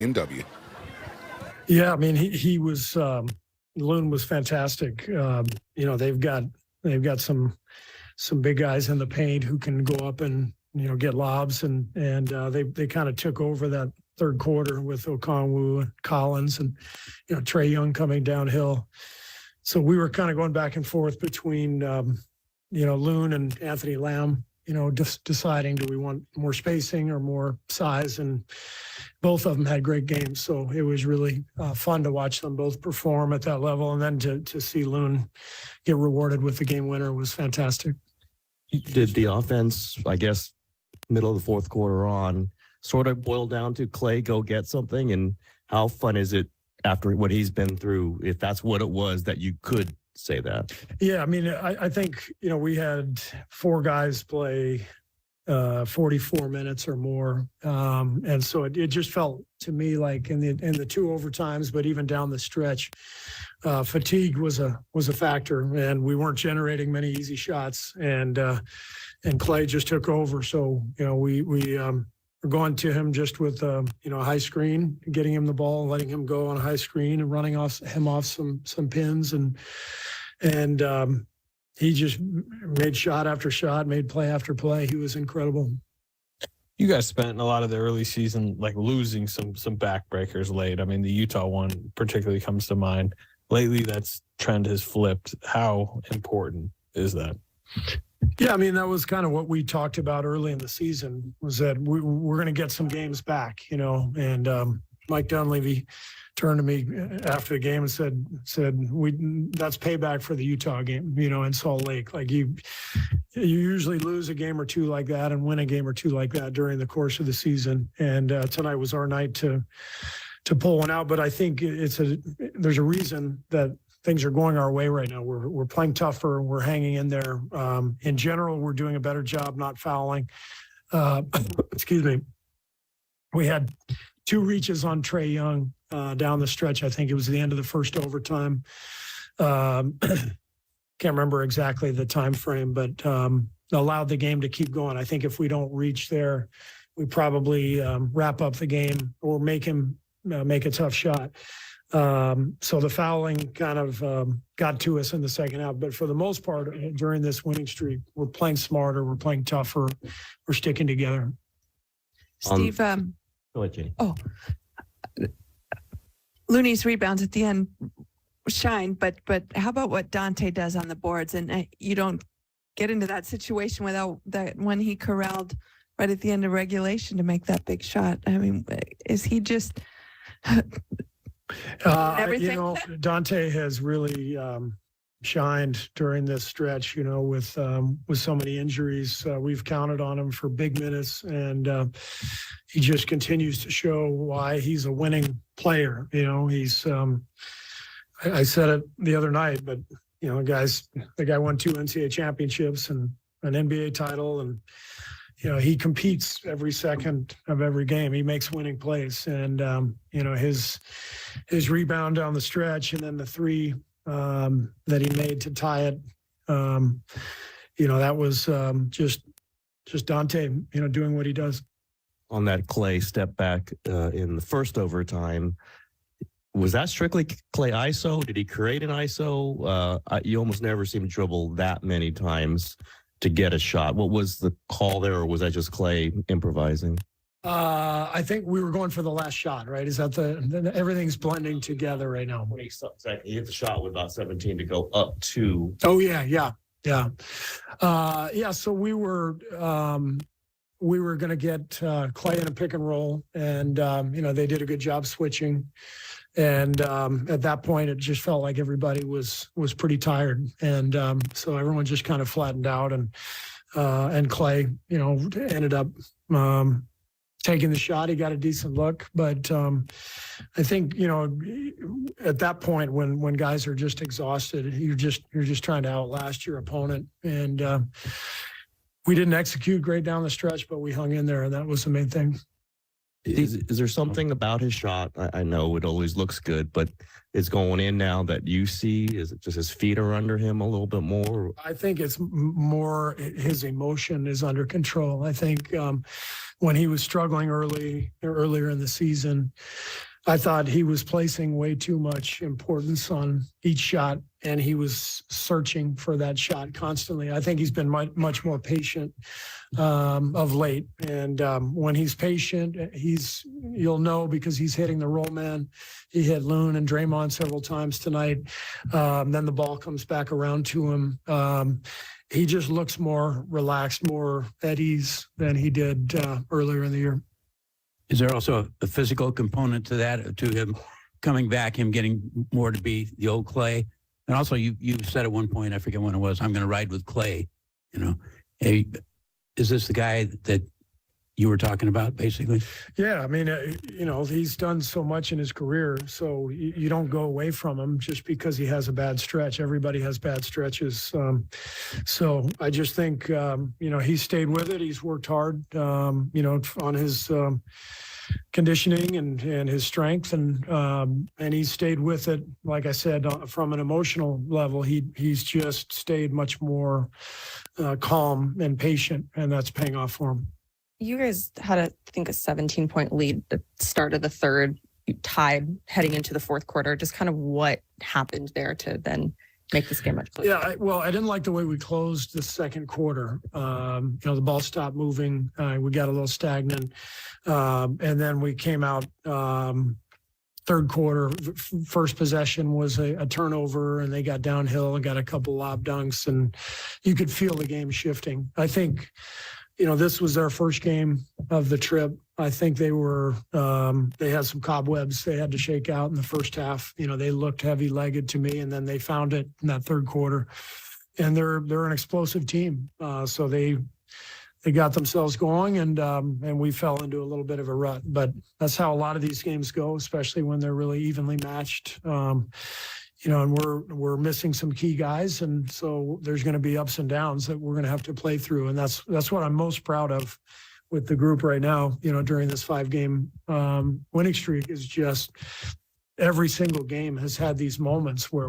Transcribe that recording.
in W. Yeah, I mean, he was Loon was fantastic. They've got some big guys in the paint who can go up and get lobs, and they kind of took over that third quarter with Okongwu and Collins and Trey Young coming downhill. So we were kind of going back and forth between Loon and Anthony Lamb. Deciding, do we want more spacing or more size? And both of them had great games. So it was really fun to watch them both perform at that level. And then to see Loon get rewarded with the game winner was fantastic. Did the offense, I guess, middle of the fourth quarter on, sort of boil down to Clay go get something? And how fun is it after what he's been through, if that's what it was, that you could say that? Yeah, I mean, I think we had four guys play 44 minutes or more, and so it just felt to me like in the two overtimes, but even down the stretch, fatigue was a factor, and we weren't generating many easy shots, and Clay just took over. So we were going to him just with a high screen, getting him the ball, letting him go on a high screen and running off some pins, and he just made shot after shot, made play after play. He was incredible. You guys spent a lot of the early season like losing some backbreakers late. I mean, the Utah one particularly comes to mind. Lately, that trend has flipped. How important is that? Yeah, I mean, that was kind of what we talked about early in the season, was that we're going to get some games back, and Mike Dunleavy turned to me after the game and said that's payback for the Utah game, in Salt Lake. Like you usually lose a game or two like that and win a game or two like that during the course of the season. And tonight was our night to pull one out. But I think there's a reason that things are going our way right now. We're playing tougher. We're hanging in there. In general, we're doing a better job not fouling. Excuse me. We had 2 reaches on Trey Young down the stretch. I think it was the end of the first overtime. Can't remember exactly the time frame, but allowed the game to keep going. I think if we don't reach there, we probably wrap up the game or make him make a tough shot. So the fouling kind of got to us in the second half. But for the most part, during this winning streak, we're playing smarter, we're playing tougher, we're sticking together. Steve, Go ahead, Jenny. Looney's rebounds at the end shine, but how about what Donte does on the boards? And you don't get into that situation without that when he corralled right at the end of regulation to make that big shot. I mean, is he just everything? Donte has really shined during this stretch, with so many injuries. We've counted on him for big minutes, and he just continues to show why he's a winning player. He's I said it the other night, but the guy won 2 NCAA championships and an NBA title, and he competes every second of every game. He makes winning plays, and his rebound down the stretch, and then the 3 that he made to tie it. That was just Donte, doing what he does. On that Clay step back in the first overtime, was that strictly Clay ISO? Did he create an ISO? You almost never see him dribble that many times to get a shot. What was the call there, or was that just Clay improvising? I think we were going for the last shot, right? Is that everything's blending together right now? When he hit the shot with about 17 to go up 2. Oh yeah. So we were going to get Clay in a pick and roll, and they did a good job switching. And at that point, it just felt like everybody was pretty tired, and so everyone just kind of flattened out, and Clay, ended up taking the shot. He got a decent look, but I think at that point when guys are just exhausted, you're just trying to outlast your opponent, and we didn't execute great down the stretch, but we hung in there, and that was the main thing. Is there something about his shot? I know it always looks good, but it's going in now that you see. Is it just his feet are under him a little bit more? I think it's more his emotion is under control. I think when he was struggling earlier in the season, I thought he was placing way too much importance on each shot, and he was searching for that shot constantly. I think he's been much more patient of late, and when he's patient, you'll know because he's hitting the roll man. He hit Loon and Draymond several times tonight. Then the ball comes back around to him. He just looks more relaxed, more at ease than he did earlier in the year. Is there also a physical component to that, to him coming back, him getting more to be the old Clay? And also, you said at one point, I forget when it was, I'm going to ride with Clay. Hey, is this the guy that you were talking about, basically? Yeah, I mean, he's done so much in his career, so you don't go away from him just because he has a bad stretch. Everybody has bad stretches. So I just think, he stayed with it. He's worked hard, on his conditioning and his strength, and he stayed with it. Like I said, from an emotional level, he's just stayed much more calm and patient, and that's paying off for him. You guys had, I think, a 17-point lead at the start of the third. You tied heading into the fourth quarter. Just kind of what happened there to then make this game much closer? Yeah, I didn't like the way we closed the second quarter. The ball stopped moving. We got a little stagnant. And then we came out third quarter. First possession was a turnover, and they got downhill and got a couple lob dunks, and you could feel the game shifting. I think this was their first game of the trip. I think they had some cobwebs they had to shake out in the first half. They looked heavy-legged to me, and then they found it in that third quarter. And they're an explosive team. So they got themselves going, and we fell into a little bit of a rut. But that's how a lot of these games go, especially when they're really evenly matched. And we're missing some key guys, and so there's going to be ups and downs that we're going to have to play through, and that's what I'm most proud of with the group right now. During this 5-game winning streak is just every single game has had these moments where